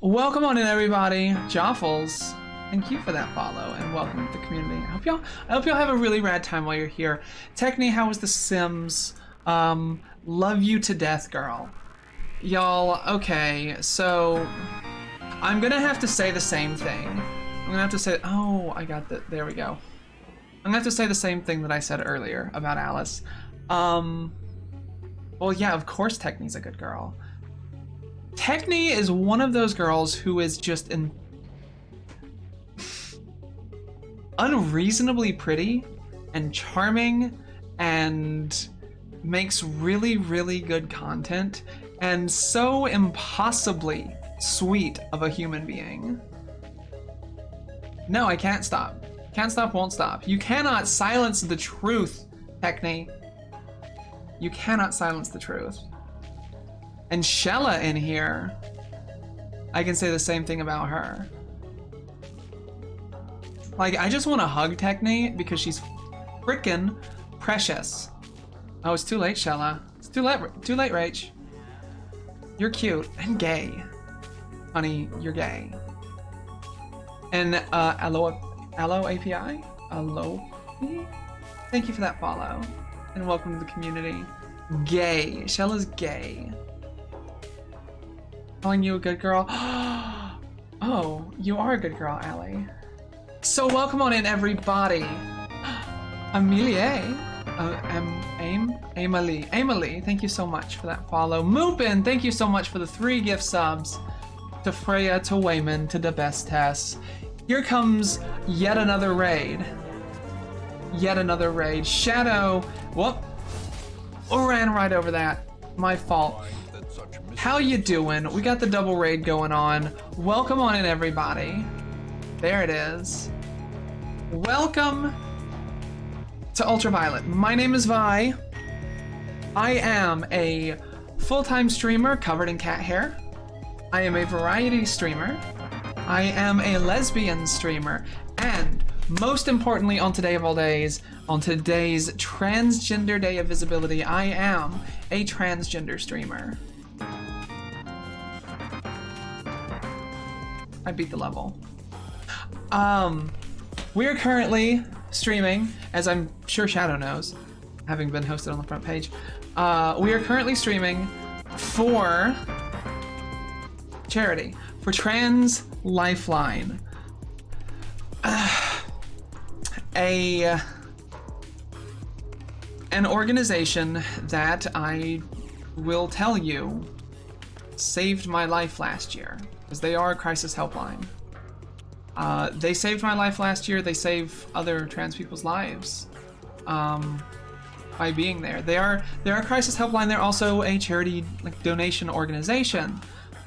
Welcome on in, everybody. Joffles, thank you for that follow and welcome to the community. I hope y'all have a really rad time while you're here. Techni, how was The Sims? Love you to death, girl. Y'all, okay, so I'm gonna have to say the same thing. I'm gonna have to say, oh, I got the, there we go. I'm gonna have to say the same thing that I said earlier about Alice. Well, yeah, of course Techni's a good girl. Techni is one of those girls who is just unreasonably pretty and charming and makes really, really good content and so impossibly sweet of a human being. No, I can't stop. Can't stop, won't stop. You cannot silence the truth, Techni. You cannot silence the truth. And Shella in here, I can say the same thing about her. Like, I just want to hug Techni because she's freaking precious. Oh, it's too late, Shella. It's too late, Rach. You're cute and gay. Honey, you're gay. And Allo API? Allo? Thank you for that follow. And welcome to the community. Gay. Shella's gay. Calling you a good girl. Oh, you are a good girl, Allie. So welcome on in, everybody. Amelie. Amalie, thank you so much for that follow. Moopin, thank you so much for the 3 gift subs. To Freya, to Wayman, to the best Tess. Here comes yet another raid. Yet another raid. Shadow, whoop. Ran right over that. My fault. How you doing? We got the double raid going on. Welcome on in, everybody. There it is. Welcome to Ultraviolet. My name is Vi. I am a full-time streamer covered in cat hair. I am a variety streamer. I am a lesbian streamer. And most importantly, on today of all days, on today's Transgender Day of Visibility, I am a transgender streamer. I beat the level. We're currently streaming, as I'm sure Shadow knows, having been hosted on the front page. We are currently streaming for charity, for Trans Lifeline. An organization that I will tell you saved my life last year, because they are a crisis helpline. They saved my life last year. They save other trans people's lives by being there. They're a crisis helpline. They're also a charity donation organization.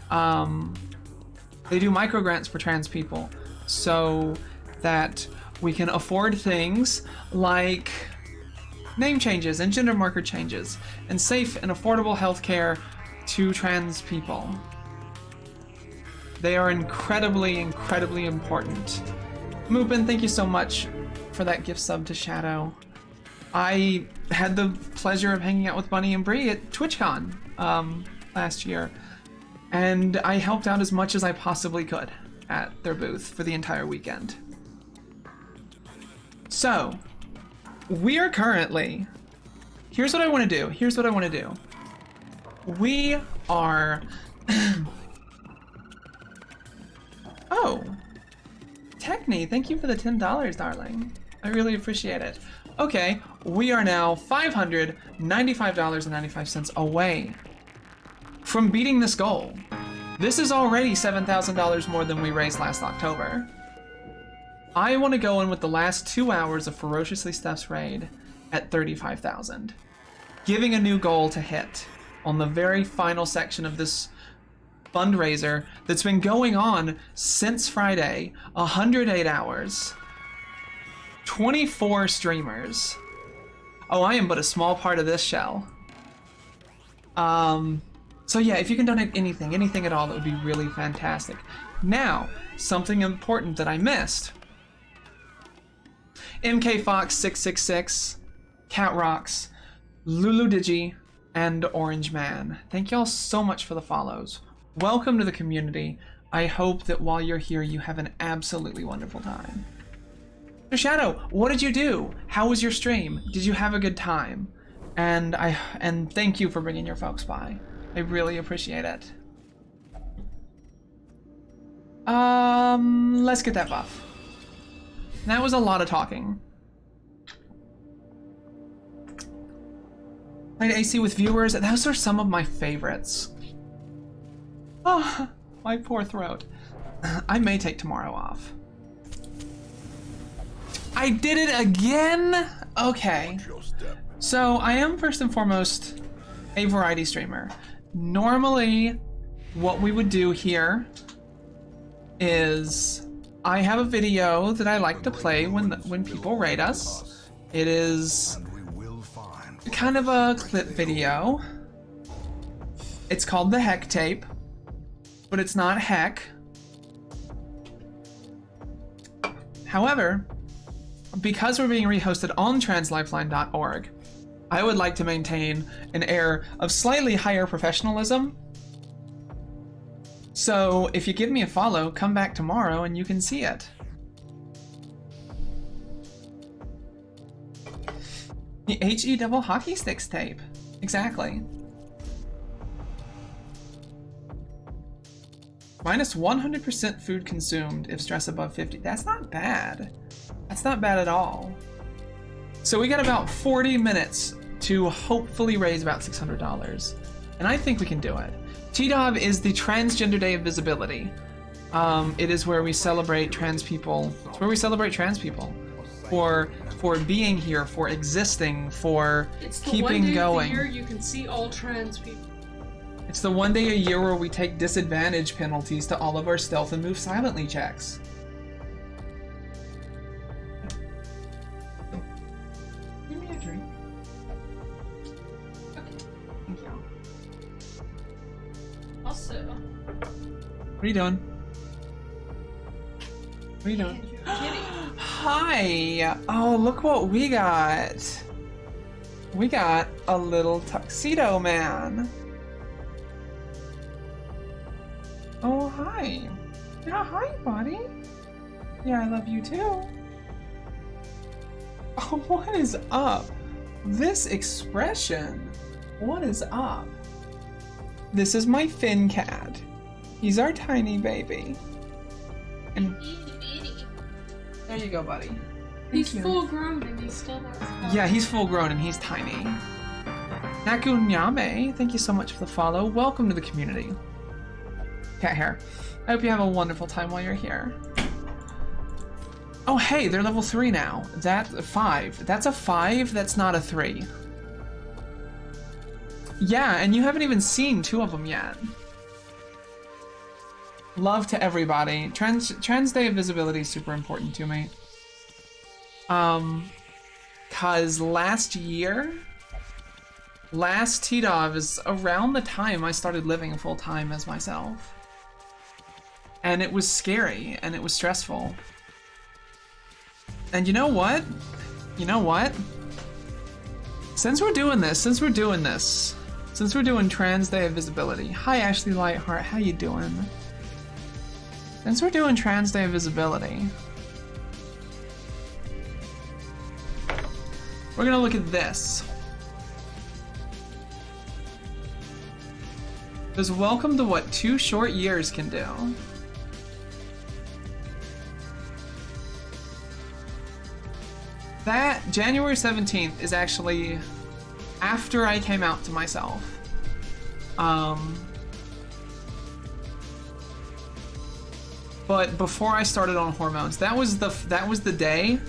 They do micro grants for trans people so that we can afford things like name changes and gender marker changes and safe and affordable healthcare to trans people. They are incredibly, incredibly important. Moopin, thank you so much for that gift sub to Shadow. I had the pleasure of hanging out with Bunny and Bree at TwitchCon last year, and I helped out as much as I possibly could at their booth for the entire weekend. So, we are currently, here's what I want to do. We are, oh, Techni, thank you for the $10, darling. I really appreciate it. Okay, we are now $595.95 away from beating this goal. This is already $7,000 more than we raised last October. I want to go in with the last 2 hours of Ferociously Steph's raid at 35,000, giving a new goal to hit on the very final section of this fundraiser that's been going on since Friday, 108 hours, 24 streamers. Oh, I am but a small part of this shell. So yeah, if you can donate anything at all, that would be really fantastic. Now, something important that I missed. MK Fox 666, Cat Rocks, Lulu Digi, and Orange Man. Thank y'all so much for the follows. Welcome to the community. I hope that while you're here, you have an absolutely wonderful time. So Shadow, what did you do? How was your stream? Did you have a good time? And thank you for bringing your folks by. I really appreciate it. Let's get that buff. That was a lot of talking. Played AC with viewers. Those are some of my favorites. Oh, my poor throat. I may take tomorrow off. I did it again? Okay. So I am first and foremost a variety streamer. Normally, what we would do here is I have a video that I like to play when people raid us. It is kind of a clip video. It's called the Heck Tape, but it's not Heck. However, because we're being rehosted on translifeline.org, I would like to maintain an air of slightly higher professionalism. So if you give me a follow, come back tomorrow and you can see it. The HE double hockey sticks tape. Exactly. Minus 100% food consumed if stress above 50. That's not bad. That's not bad at all. So we got about 40 minutes to hopefully raise about $600. And I think we can do it. TDOV is the Transgender Day of Visibility. It is where we celebrate trans people. It's where we celebrate trans people for being here, for existing, for keeping going. It's the one day of the year you can see all trans people. It's the one day a year where we take disadvantage penalties to all of our stealth and move silently checks. Give me a drink. Okay. Thank you. Also, What are you doing? What are you doing? Hi! Oh, look what we got. We got a little tuxedo man. Oh, hi. Yeah, hi, buddy. Yeah, I love you too. Oh, what is up? This expression. What is up? This is my Finn cat. He's our tiny baby. And there you go, buddy. He's full grown and he's still not small. Yeah, he's full grown and he's tiny. Nakunyame, thank you so much for the follow. Welcome to the community. Cat hair. I hope you have a wonderful time while you're here. Oh, hey, they're level 3 now. That's a 5. That's a 5, that's not a 3. Yeah, and you haven't even seen 2 of them yet. Love to everybody. Trans Day of Visibility is super important to me. Cause last TDOV is around the time I started living full time as myself. And it was scary and it was stressful. And you know what? You know what? Since we're doing Trans Day of Visibility. Hi Ashley Lightheart, how you doing? Since we're doing Trans Day of Visibility, we're gonna look at this. Because welcome to what 2 short years can do. That January 17th is actually after I came out to myself. But before I started on hormones, that was the day.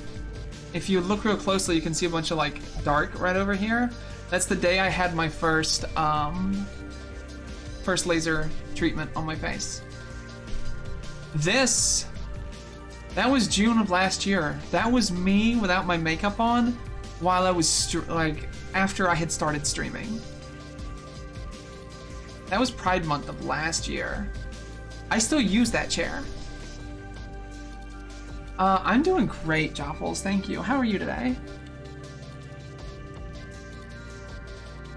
If you look real closely, you can see a bunch of like dark right over here. That's the day I had my first laser treatment on my face. That was June of last year. That was me without my makeup on while I was after I had started streaming. That was Pride Month of last year. I still use that chair. I'm doing great, Joffles, thank you. How are you today?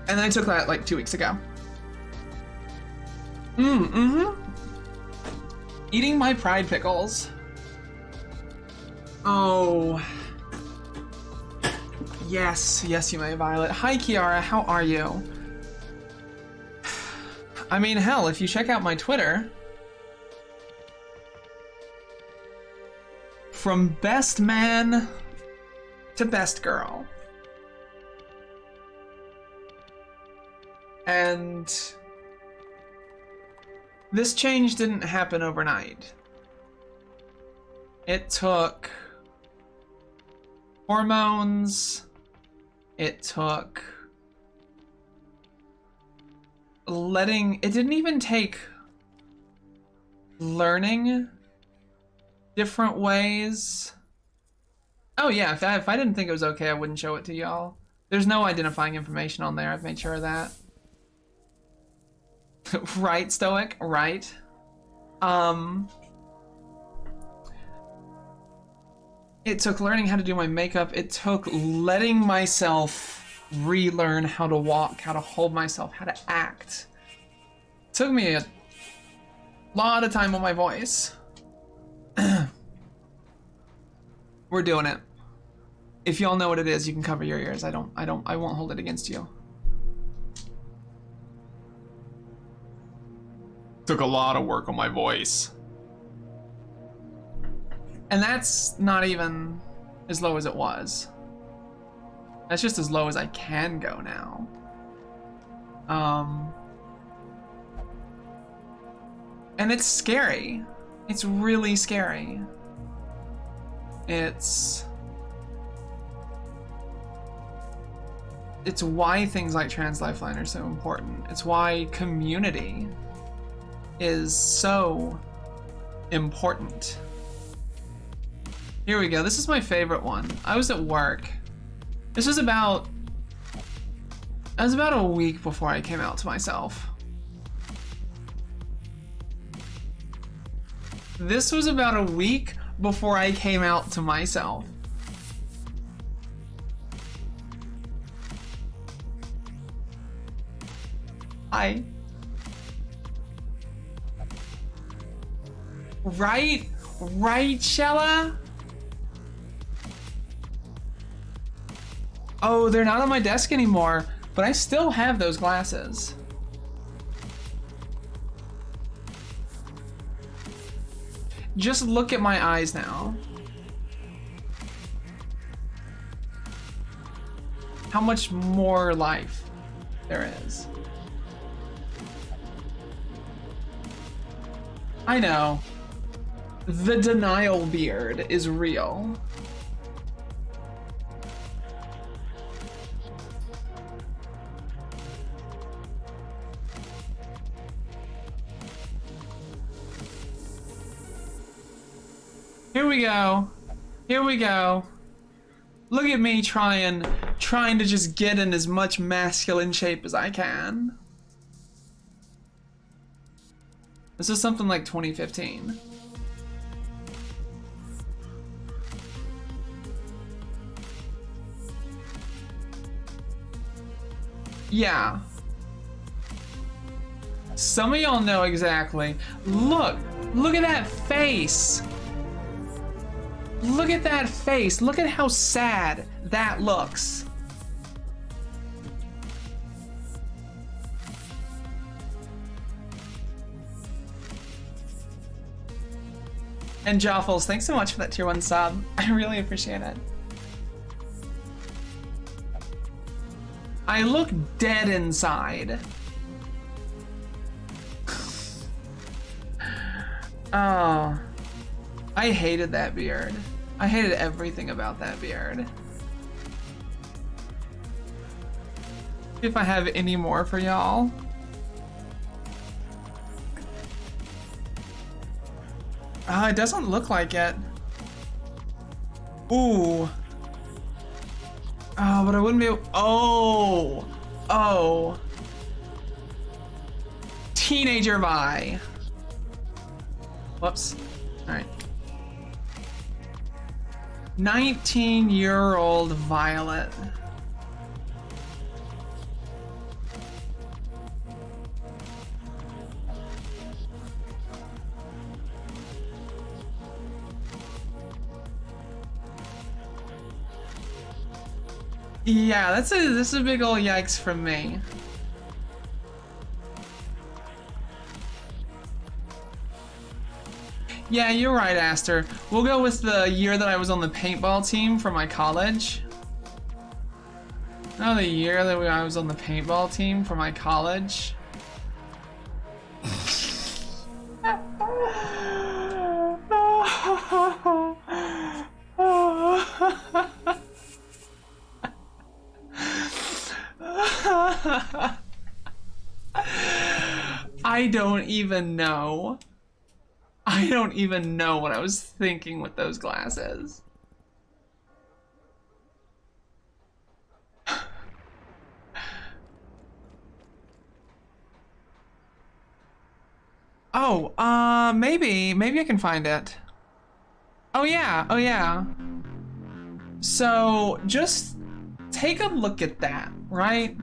And I took that like 2 weeks ago. Eating my pride pickles. Oh. Yes, yes you may, Violet. Hi, Kiara, how are you? I mean, hell, if you check out my Twitter, from best man to best girl. And this change didn't happen overnight. It took hormones, it took it didn't even take learning different ways. Oh yeah, if I didn't think it was okay, I wouldn't show it to y'all. There's no identifying information on there, I've made sure of that. Right, Stoic, right. It took learning how to do my makeup. It took letting myself relearn how to walk, how to hold myself, how to act. It took me a lot of time on my voice. We're doing it. If y'all know what it is, you can cover your ears. I won't hold it against you. Took a lot of work on my voice. And that's not even as low as it was. That's just as low as I can go now. And it's scary. It's really scary. It's why things like Trans Lifeline are so important. It's why community is so important. Here we go. This is my favorite one. I was at work. This was about a week before I came out to myself. This was about a week before I came out to myself. Right, Shella? Oh, they're not on my desk anymore, but I still have those glasses. Just look at my eyes now. How much more life there is. I know. The denial beard is real. Here we go. Here we go. Look at me trying to just get in as much masculine shape as I can. This is something like 2015. Yeah. Some of y'all know exactly. Look at that face. Look at that face. Look at how sad that looks. And Joffles, thanks so much for that tier 1 sub. I really appreciate it. I look dead inside. Oh. I hated that beard. I hated everything about that beard. If I have any more for y'all. It doesn't look like it. Ooh. Oh, but I wouldn't be able. Oh. Teenager Vi. Whoops. Alright. 19-year-old Violet. Yeah, this is a big ol' yikes from me. Yeah, you're right, Aster. We'll go with the year that I was on the paintball team for my college. Oh, the year that I was on the paintball team for my college. I don't even know. I don't even know what I was thinking with those glasses. Oh, maybe I can find it. Oh yeah. So just take a look at that, right?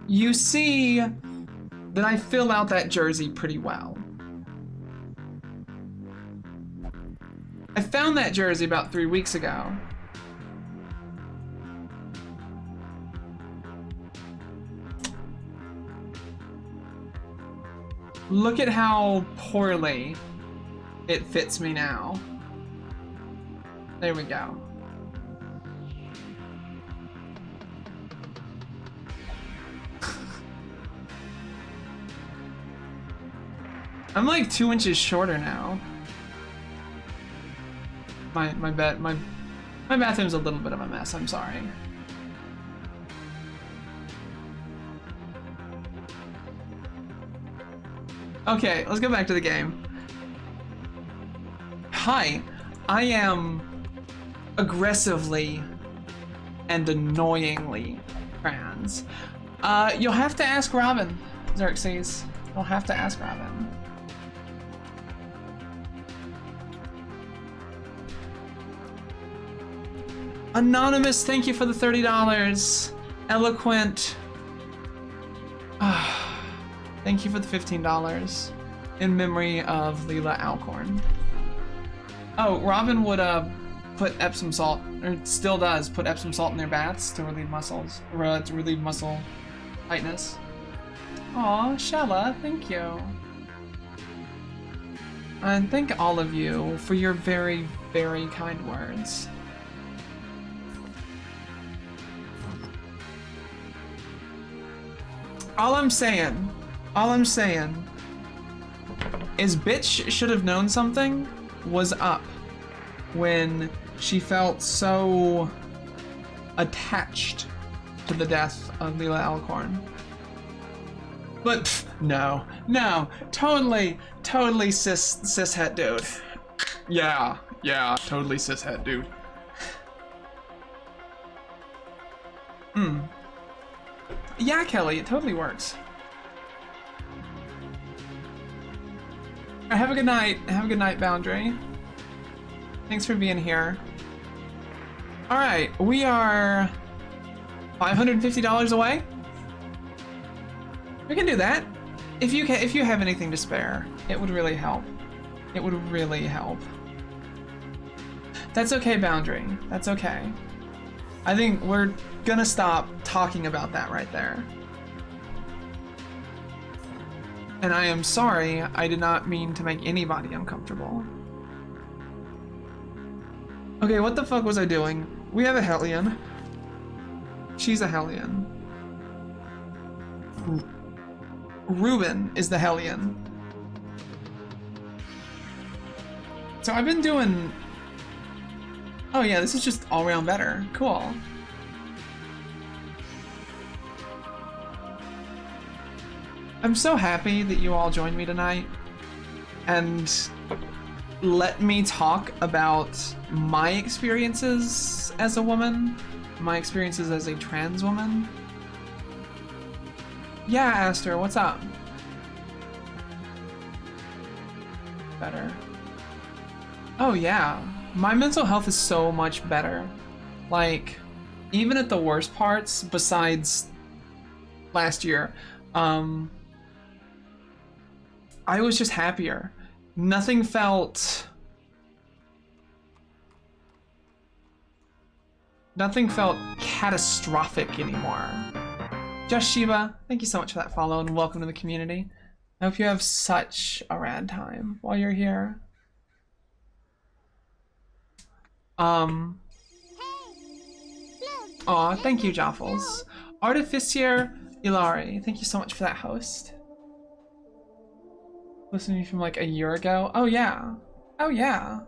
You see that I fill out that jersey pretty well. I found that jersey about 3 weeks ago. Look at how poorly it fits me now. There we go. I'm like 2 inches shorter now. My bathroom's a little bit of a mess, I'm sorry. Okay, let's go back to the game. Hi, I am aggressively and annoyingly trans. You'll have to ask Robin, Xerxes. You'll have to ask Robin. Anonymous, thank you for the $30. Eloquent. Thank you for the $15 in memory of Leela Alcorn. Oh, Robin would put Epsom salt, or still does, put Epsom salt in their baths to relieve muscles, or to relieve muscle tightness. Aw, Shella, thank you. And thank all of you for your very, very kind words. All I'm saying is bitch should have known something was up when she felt so attached to the death of Leela Alcorn. But pff, no, totally cishet dude. Yeah, totally cishet dude. Yeah, Kelly, it totally works. Have a good night. Have a good night, Boundary. Thanks for being here. All right, we are $550 away. We can do that. If you have anything to spare, it would really help. It would really help. That's okay, Boundary. That's okay. I think we're gonna stop talking about that right there. And I am sorry, I did not mean to make anybody uncomfortable. Okay, what the fuck was I doing? We have a Hellion. She's a Hellion. Ruben is the Hellion. So I've been doing... Oh yeah, this is just all around better. Cool. I'm so happy that you all joined me tonight and let me talk about my experiences as a woman, my experiences as a trans woman. Yeah, Aster, what's up? Better. Oh yeah. My mental health is so much better. Like, even at the worst parts, besides last year, I was just happier. Nothing felt Nothing felt catastrophic anymore. Just Shiva, thank you so much for that follow and welcome to the community. I hope you have such a rad time while you're here. Aw, thank you, Joffles. Artificier Ilari, thank you so much for that host. Listening from like a year ago. Oh yeah. Oh yeah.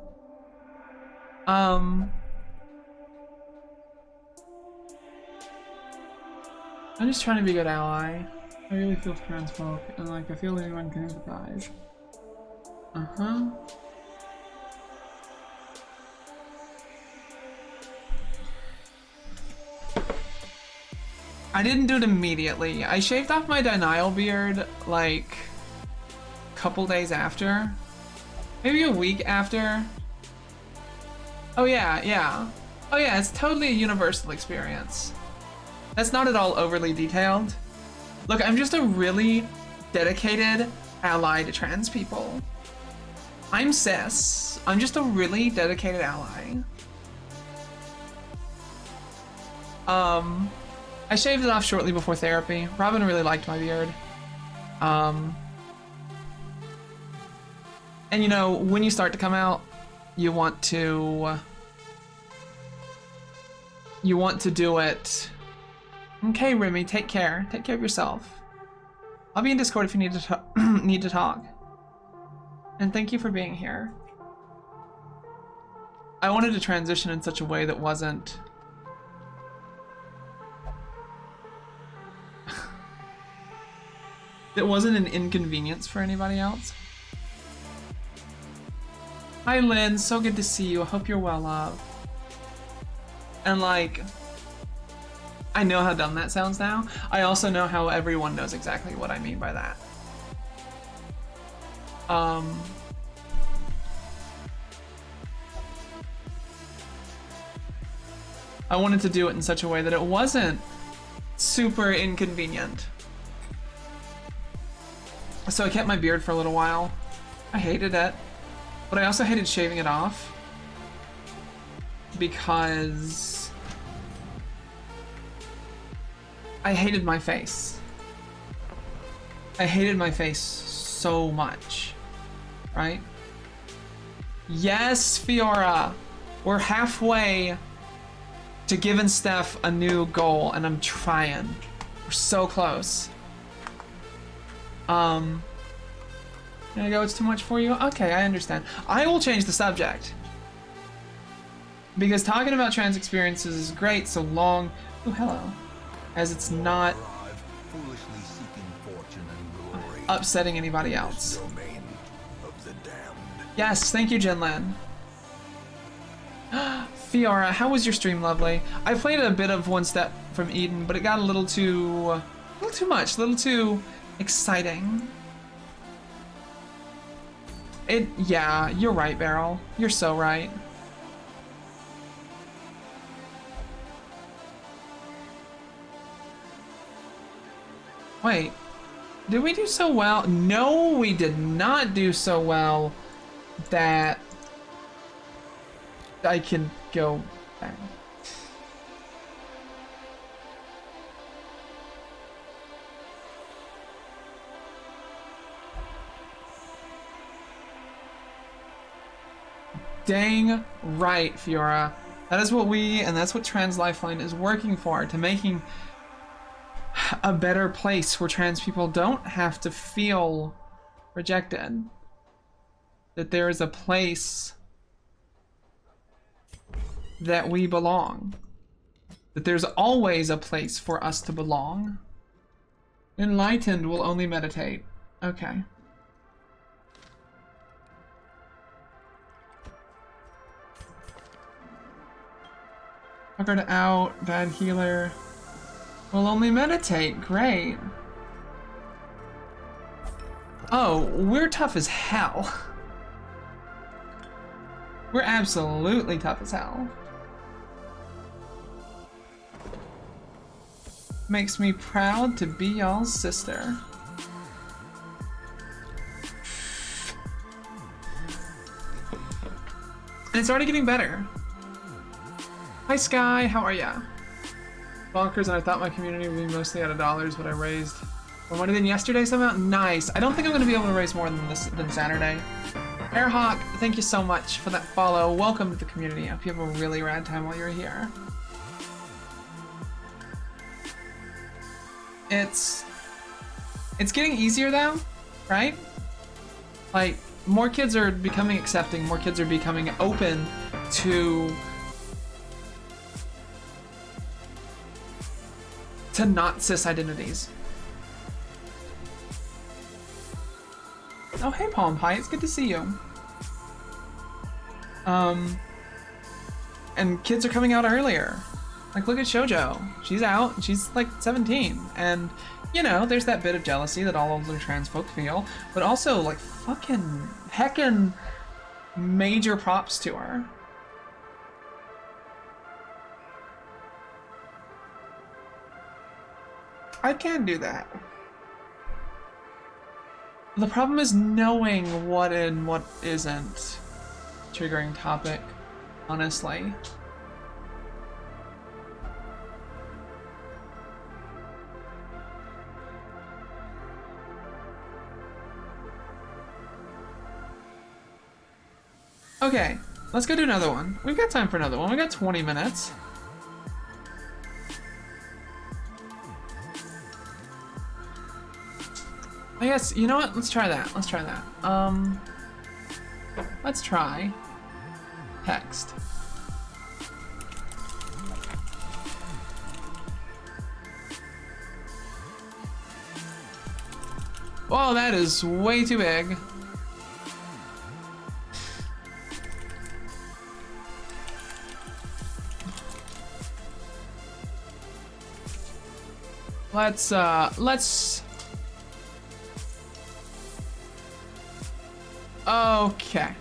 I'm just trying to be a good ally. I really feel for trans folk, and like I feel anyone can empathize. Uh-huh. I didn't do it immediately. I shaved off my denial beard like a couple days after. Maybe a week after. Oh yeah, yeah. Oh yeah, it's totally a universal experience. That's not at all overly detailed. Look, I'm just a really dedicated ally to trans people. I'm cis. I'm just a really dedicated ally. I shaved it off shortly before therapy. Robin really liked my beard. And you know, when you start to come out, you want to do it. Okay, Remy, take care. Take care of yourself. I'll be in Discord if you need to need to talk. And thank you for being here. I wanted to transition in such a way that wasn't an inconvenience for anybody else. Hi Lynn, so good to see you. I hope you're well, love. And like, I know how dumb that sounds now. I also know how everyone knows exactly what I mean by that. I wanted to do it in such a way that it wasn't super inconvenient. So I kept my beard for a little while. I hated it, but I also hated shaving it off because I hated my face. I hated my face so much, right? Yes, Fiora, we're halfway to giving Steph a new goal, and I'm trying. We're so close. There you go, it's too much for you? Okay, I understand. I will change the subject. Because talking about trans experiences is great so long, oh hello, as it's not upsetting anybody else. Yes, thank you, Jinlan. Fiora, how was your stream, lovely? I played a bit of One Step from Eden, but it got a little too much, a little too exciting. Yeah, you're right, Beryl. You're so right. Wait, did we do so well? No, we did not do so well that I can go back. Dang right, Fiora. That is what that's what Trans Lifeline is working for, to making a better place where trans people don't have to feel rejected. That there is a place that we belong. That there's always a place for us to belong. Enlightened will only meditate. Okay. Puckered out, bad healer. Will only meditate, great. Oh, we're tough as hell. We're absolutely tough as hell. Makes me proud to be y'all's sister. And it's already getting better. Hi Sky, how are ya? Bonkers, and I thought my community would be mostly out of dollars, but I raised more money than yesterday somehow. Nice. I don't think I'm gonna be able to raise more than Saturday. Airhawk, thank you so much for that follow. Welcome to the community. I hope you have a really rad time while you're here. It's getting easier though, right? Like, more kids are becoming accepting, more kids are becoming open to not cis identities. Oh, hey Palm Pie, it's good to see you. And kids are coming out earlier. Like, look at Shoujo. She's out, and she's like 17. And, you know, there's that bit of jealousy that all older trans folk feel, but also, like, fucking heckin' major props to her. I can do that. The problem is knowing what and what isn't triggering topic, honestly. Okay, let's go do another one. We've got time for another one. We got 20 minutes. I guess, you know what? Let's try that. Let's try that. Let's try text. Oh, that is way too big. Let's okay.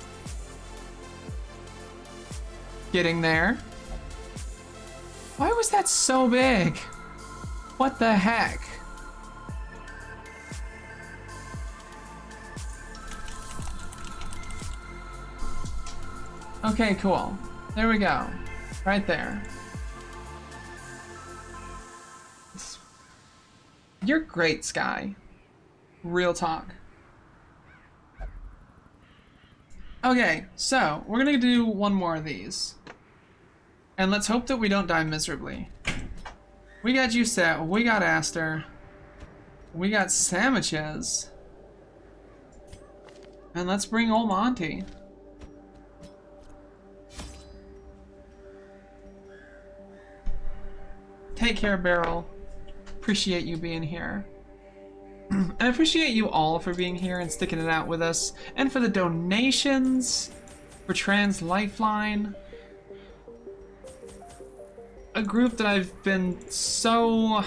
Getting there. Why was that so big? What the heck? Okay, cool. There we go. Right there. You're great, Sky. Real talk. Okay, so we're gonna do one more of these. And let's hope that we don't die miserably. We got Jusette, we got Aster, we got sandwiches. And let's bring old Monty. Take care, Beryl. Appreciate you being here. And I appreciate you all for being here and sticking it out with us, and for the donations for Trans Lifeline, a group that I've been so,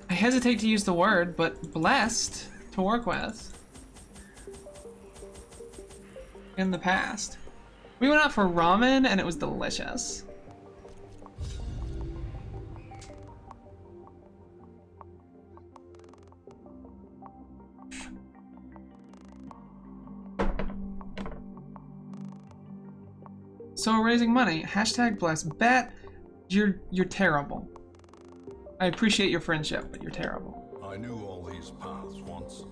I hesitate to use the word, but blessed to work with in the past. We went out for ramen and it was delicious. So we're raising money. Hashtag bless. Bet you're terrible. I appreciate your friendship, but you're terrible. I knew all these paths once.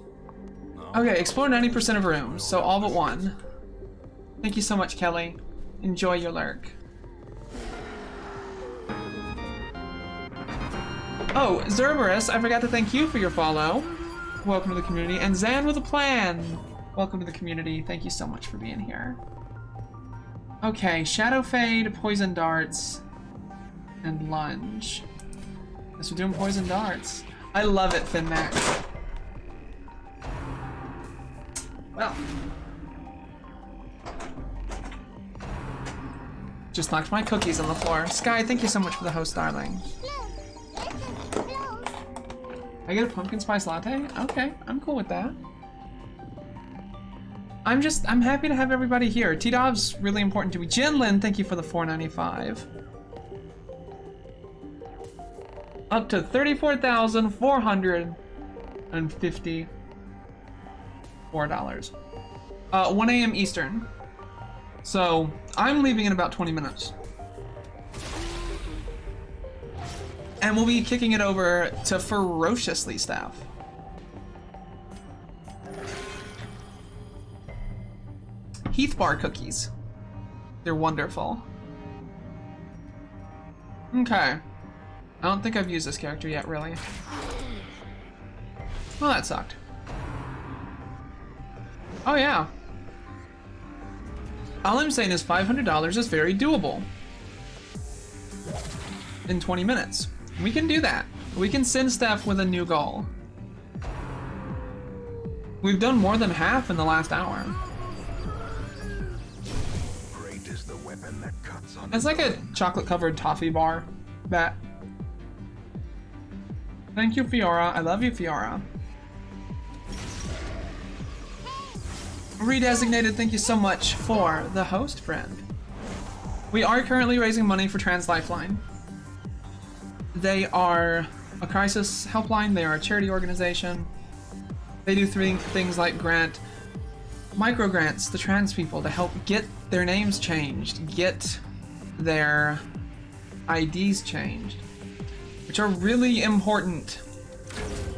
Now, okay, explore 90% of rooms, so all but one. Thank you so much, Kelly. Enjoy your lurk. Oh, Zerberus, I forgot to thank you for your follow. Welcome to the community. And Zan with a plan. Welcome to the community. Thank you so much for being here. Okay, Shadow Fade, Poison Darts, and Lunge. Guess we're doing Poison Darts. I love it, Finmax. Well. Just knocked my cookies on the floor. Sky, thank you so much for the host, darling. I get a pumpkin spice latte? Okay, I'm cool with that. I'm happy to have everybody here. T-Dov's really important to me. Jinlin, thank you for the $4.95. Up to $34,454. 1 a.m. Eastern. So I'm leaving in about 20 minutes. And we'll be kicking it over to Ferociously Staff. Heath Bar cookies. They're wonderful. Okay. I don't think I've used this character yet, really. Well, that sucked. Oh, yeah. All I'm saying is $500 is very doable. In 20 minutes. We can do that. We can send stuff with a new goal. We've done more than half in the last hour. Great is the weapon that cuts on. It's like a chocolate-covered toffee bar. That. Thank you, Fiora. I love you, Fiora. Redesignated, thank you so much for the host friend. We are currently raising money for Trans Lifeline. They are a crisis helpline. They are a charity organization. They do things like grant micro grants to trans people to help get their names changed, get their IDs changed, which are really important.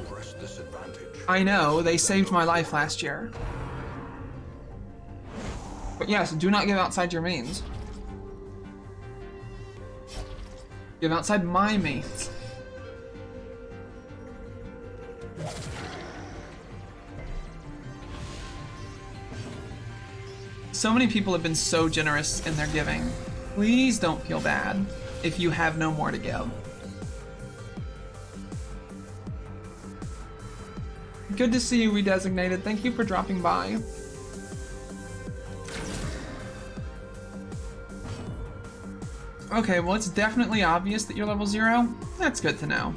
Press disadvantage. I know, they saved my life last year. But yes, do not give outside your means. Give outside my means. So many people have been so generous in their giving. Please don't feel bad if you have no more to give. Good to see you, Redesignated. Thank you for dropping by. Okay, well, it's definitely obvious that you're level 0. That's good to know.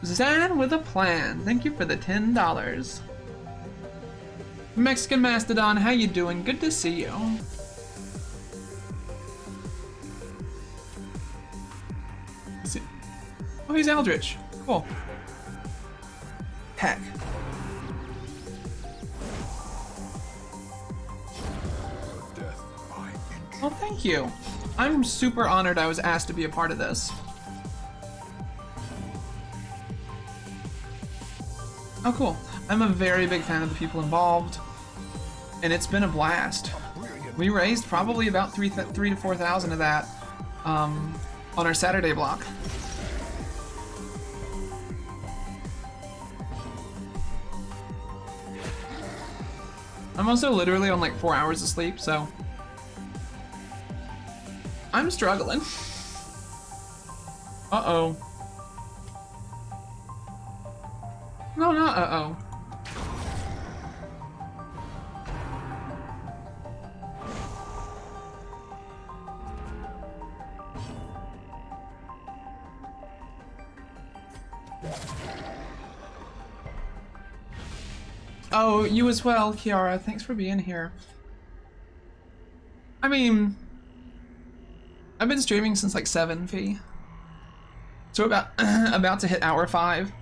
Zan with a plan. Thank you for the $10. Mexican Mastodon, how you doing? Good to see you. Oh, he's Eldritch. Cool. Heck. Well, thank you. I'm super honored I was asked to be a part of this. Oh, cool. I'm a very big fan of the people involved, and it's been a blast. We raised probably about 3 to 4,000 of that on our Saturday block. I'm also literally on like 4 hours of sleep, so I'm struggling. Uh-oh. No, not uh-oh. Oh, you as well, Kiara. Thanks for being here. I mean, I've been streaming since like 7, Fee. So about to hit hour 5.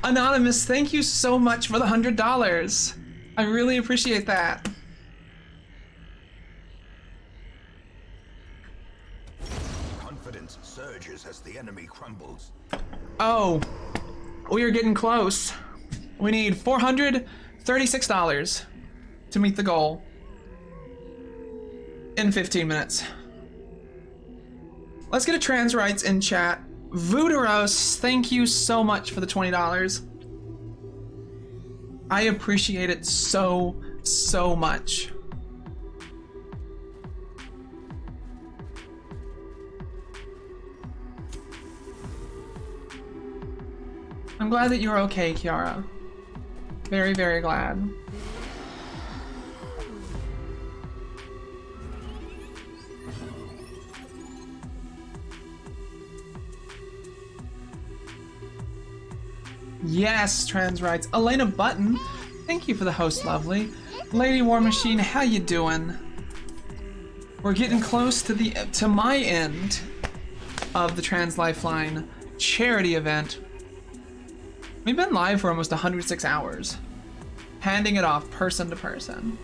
Anonymous, thank you so much for the $100. I really appreciate that. Confidence surges as the enemy crumbles. Oh, we are getting close. We need $436 to meet the goal in 15 minutes. Let's get a trans rights in chat. Vooderos, thank you so much for the $20. I appreciate it so, so much. I'm glad that you're okay, Kiara. Very, very glad. Yes, trans rights. Elena Button, thank you for the host, lovely. Lady War Machine, how you doing? We're getting close to my end of the Trans Lifeline charity event. We've been live for almost 106 hours. Handing it off person to person.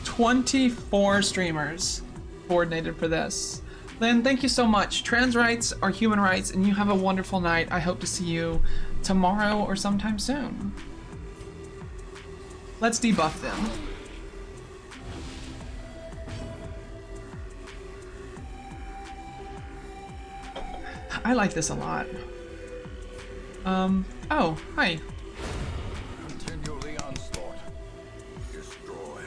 24 streamers coordinated for this. Lynn, thank you so much. Trans rights are human rights, and you have a wonderful night. I hope to see you tomorrow or sometime soon. Let's debuff them. I like this a lot. Oh, hi. Continue the onslaught. Destroy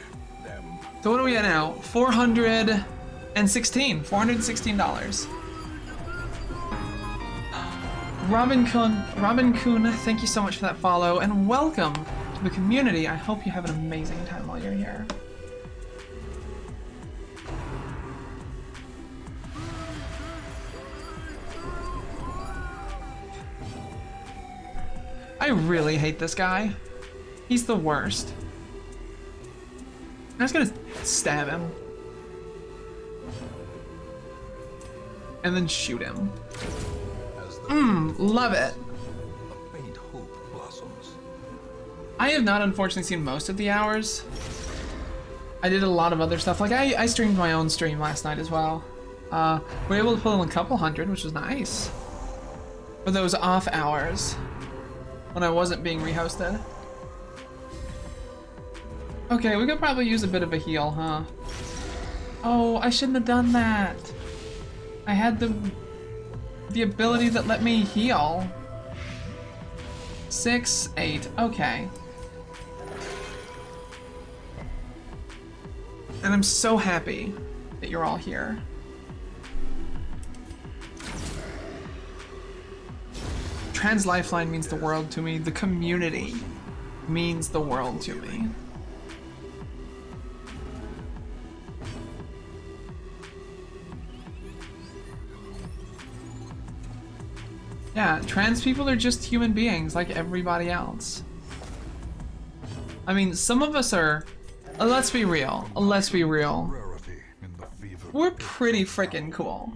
them. So what are we at now? $416. Robin Kuhn, thank you so much for that follow, and welcome to the community. I hope you have an amazing time while you're here. I really hate this guy. He's the worst. I'm just gonna stab him. And then shoot him. Love it. A faint hope blossoms. I have not unfortunately seen most of the hours. I did a lot of other stuff. Like I streamed my own stream last night as well. We were able to pull in a couple hundred, which was nice. For those off hours. When I wasn't being rehosted. Okay, we could probably use a bit of a heal, huh? Oh, I shouldn't have done that. I had the ability that let me heal. 6, 8, okay. And I'm so happy that you're all here. Trans Lifeline means the world to me. The community means the world to me. Yeah, trans people are just human beings like everybody else. I mean, some of us are, let's be real, Rarity in the fever. we're pretty freaking cool.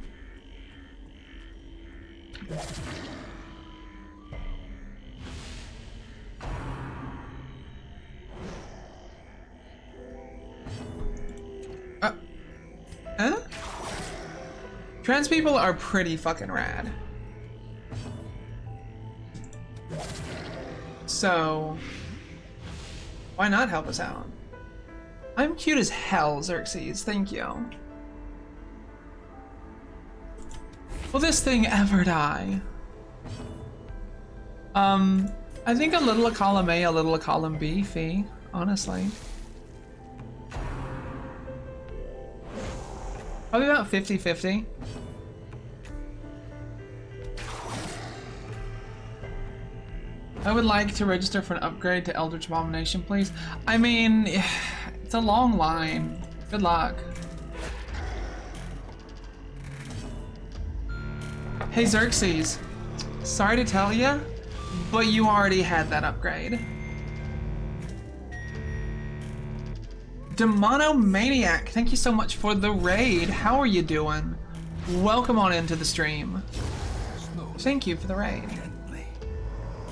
Huh? Trans people are pretty fucking rad. So, why not help us out? I'm cute as hell, Xerxes, thank you. Will this thing ever die? I think a little of column A, a little of column B, fee, honestly. Probably about 50-50. I would like to register for an upgrade to Eldritch Abomination, please. I mean, it's a long line. Good luck. Hey Xerxes, sorry to tell you, but you already had that upgrade. Demonomaniac, thank you so much for the raid. How are you doing? Welcome on into the stream. Thank you for the raid.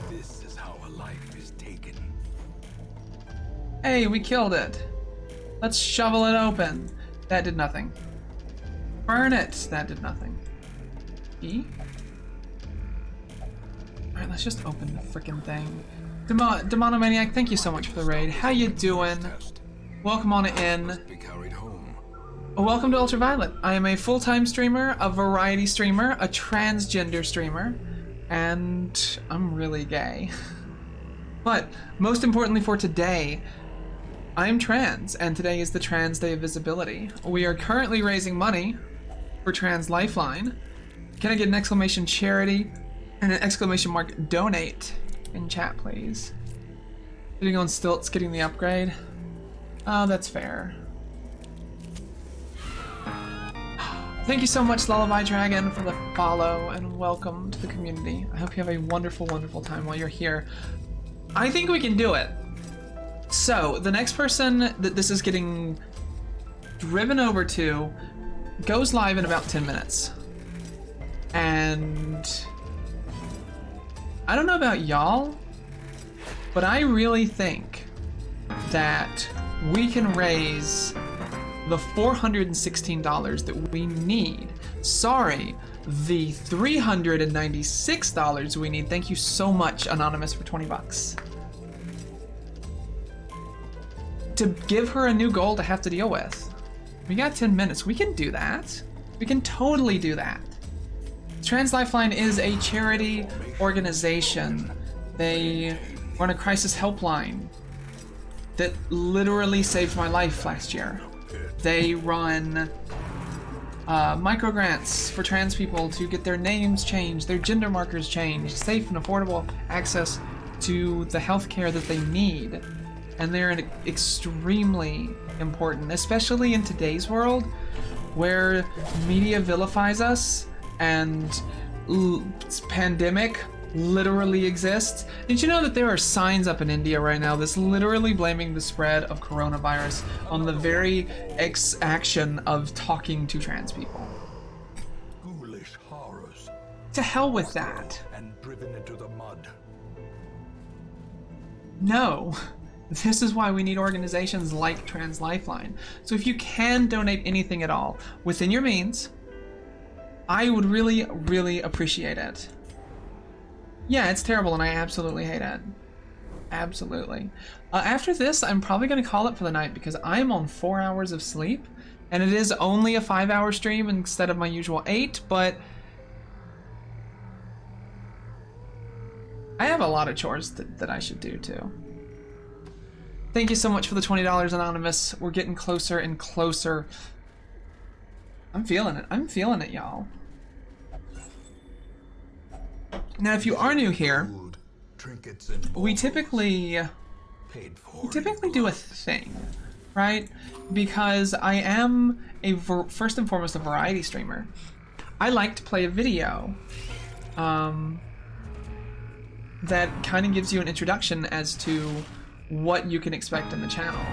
This is how a life is taken. Hey, we killed it. Let's shovel it open. That did nothing. Burn it. That did nothing. E? Alright, let's just open the freaking thing. Demonomaniac, thank you so much for the raid. How you doing? Welcome on in. Be carried home. Welcome to Ultraviolet. I am a full-time streamer, a variety streamer, a transgender streamer, and I'm really gay. But most importantly for today, I'm trans, and today is the Trans Day of Visibility. We are currently raising money for Trans Lifeline. Can I get an exclamation charity and an exclamation mark donate in chat, please? Sitting on stilts, getting the upgrade. Oh, that's fair. Thank you so much, Lullaby Dragon, for the follow, and welcome to the community. I hope you have a wonderful, wonderful time while you're here. I think we can do it. So, the next person that this is getting driven over to goes live in about 10 minutes. And I don't know about y'all, but I really think that we can raise the $416 that we need. Sorry, the $396 we need. Thank you so much, Anonymous, for 20 bucks. To give her a new goal to have to deal with. We got 10 minutes. We can do that. We can totally do that. Trans Lifeline is a charity organization. They run a crisis helpline that literally saved my life last year. They run micro grants for trans people to get their names changed, their gender markers changed, safe and affordable access to the healthcare that they need. And they're extremely important, especially in today's world where media vilifies us and pandemic literally exists. Did you know that there are signs up in India right now that's literally blaming the spread of coronavirus on the very action of talking to trans people? Ghoulish horrors. To hell with that. And driven into the mud. No. This is why we need organizations like Trans Lifeline. So if you can donate anything at all within your means, I would really, really appreciate it. Yeah, it's terrible and I absolutely hate it. Absolutely. After this, I'm probably going to call it for the night because I'm on 4 hours of sleep and it is only a 5-hour stream instead of my usual 8, but I have a lot of chores that I should do too. Thank you so much for the $20, Anonymous. We're getting closer and closer. I'm feeling it. I'm feeling it, y'all. Now, if you are new here, we typically do a thing, right? Because I am first and foremost a variety streamer. I like to play a video that kind of gives you an introduction as to what you can expect in the channel.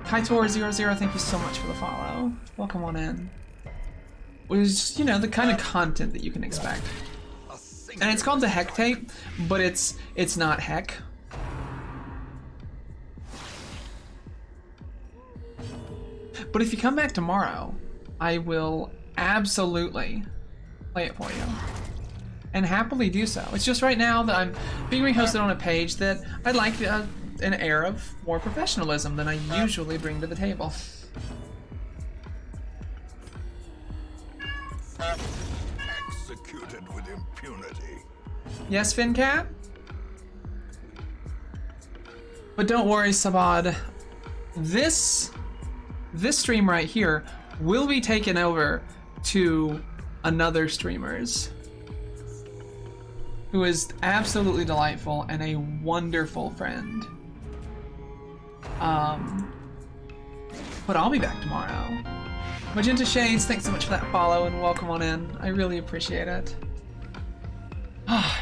Kaitor00, thank you so much for the follow. Welcome on in. Which is, you know, the kind of content that you can expect. And it's called the Heck Tape, but it's not Heck. But if you come back tomorrow, I will absolutely play it for you. And happily do so. It's just right now that I'm being rehosted on a page that I'd like an air of more professionalism than I usually bring to the table. Executed with impunity. Yes, FinCat? But don't worry, Sabad. This stream right here will be taken over to another streamer's who is absolutely delightful and a wonderful friend. But I'll be back tomorrow. Magenta Shades, thanks so much for that follow and welcome on in. I really appreciate it.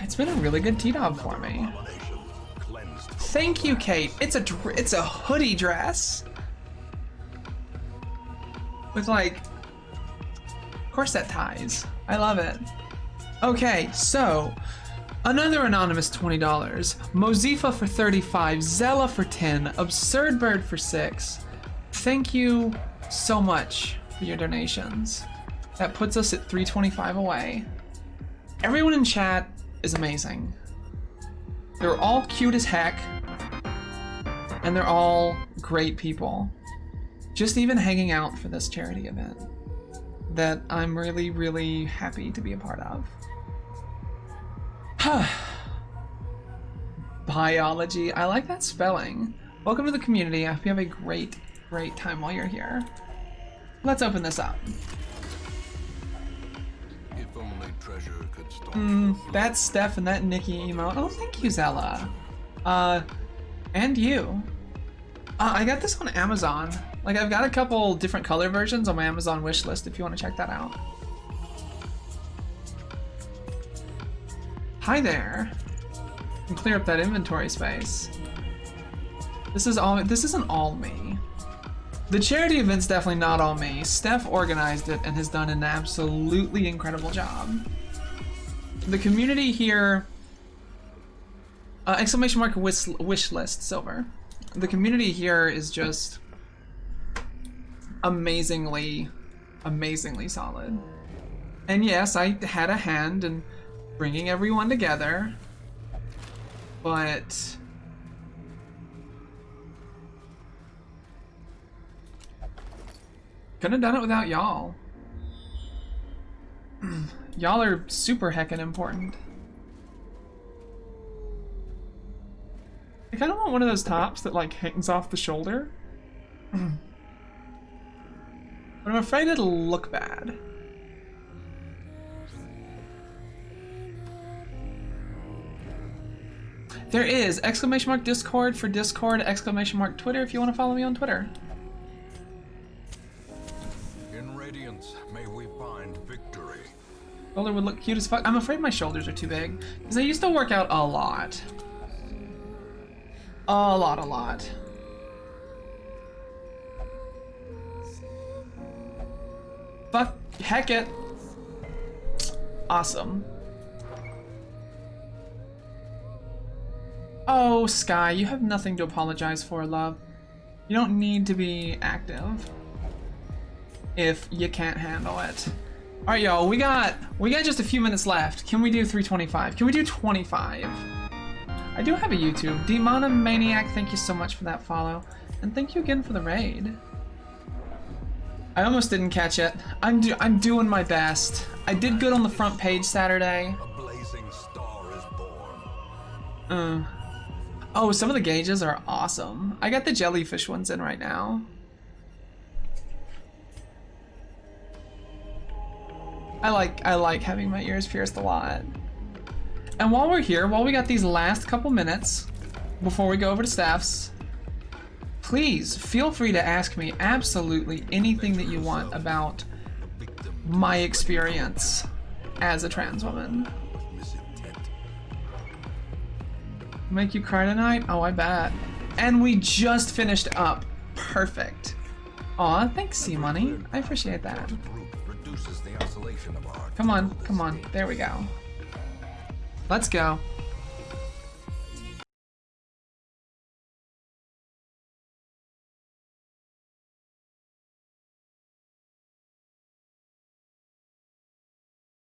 It's been a really good T-Dog for me. Thank you, Kate. It's a hoodie dress with like corset ties. I love it. Okay, so another anonymous $20, Mozifa for 35, Zella for 10, Absurd Bird for 6. Thank you so much for your donations. That puts us at 325 away. Everyone in chat is amazing. They're all cute as heck, and they're all great people. Just even hanging out for this charity event that I'm really, really happy to be a part of. Biology. I like that spelling. Welcome to the community. I hope you have a great, great time while you're here. Let's open this up. If only treasure could That's Steph and that Nikki emote. Oh, thank you, Zella. And you. I got this on Amazon. Like, I've got a couple different color versions on my Amazon wish list if you want to check that out. Hi there. And clear up that inventory space. This isn't all me. The charity event's definitely not all me. Steph organized it and has done an absolutely incredible job. The community here Exclamation mark wish list silver. The community here is just amazingly solid. And yes, I had a hand in bringing everyone together, but couldn't have done it without y'all. Y'all are super heckin' important. I kinda want one of those tops that like hangs off the shoulder. But I'm afraid it'll look bad. There is exclamation mark Discord for Discord, exclamation mark Twitter if you want to follow me on Twitter. In radiance, may we find victory. Shoulder would look cute as fuck. I'm afraid my shoulders are too big because I used to work out a lot. A lot. Fuck, heck it. Awesome. Oh, Sky, you have nothing to apologize for, love. You don't need to be active if you can't handle it. All right, y'all, we got just a few minutes left. Can we do 325? Can we do 25? I do have a YouTube. Demonomaniac, thank you so much for that follow. And thank you again for the raid. I almost didn't catch it. I'm doing my best. I did good on the front page Saturday. A blazing star is born. Oh, some of the gauges are awesome. I got the jellyfish ones in right now. I like having my ears pierced a lot. And while we're here, while we got these last couple minutes before we go over to staffs, please feel free to ask me absolutely anything that you want about my experience as a trans woman. Make you cry tonight? Oh, I bet. And we just finished up. Perfect. Aw, thanks, C-Money. I appreciate that. Come on. There we go. Let's go.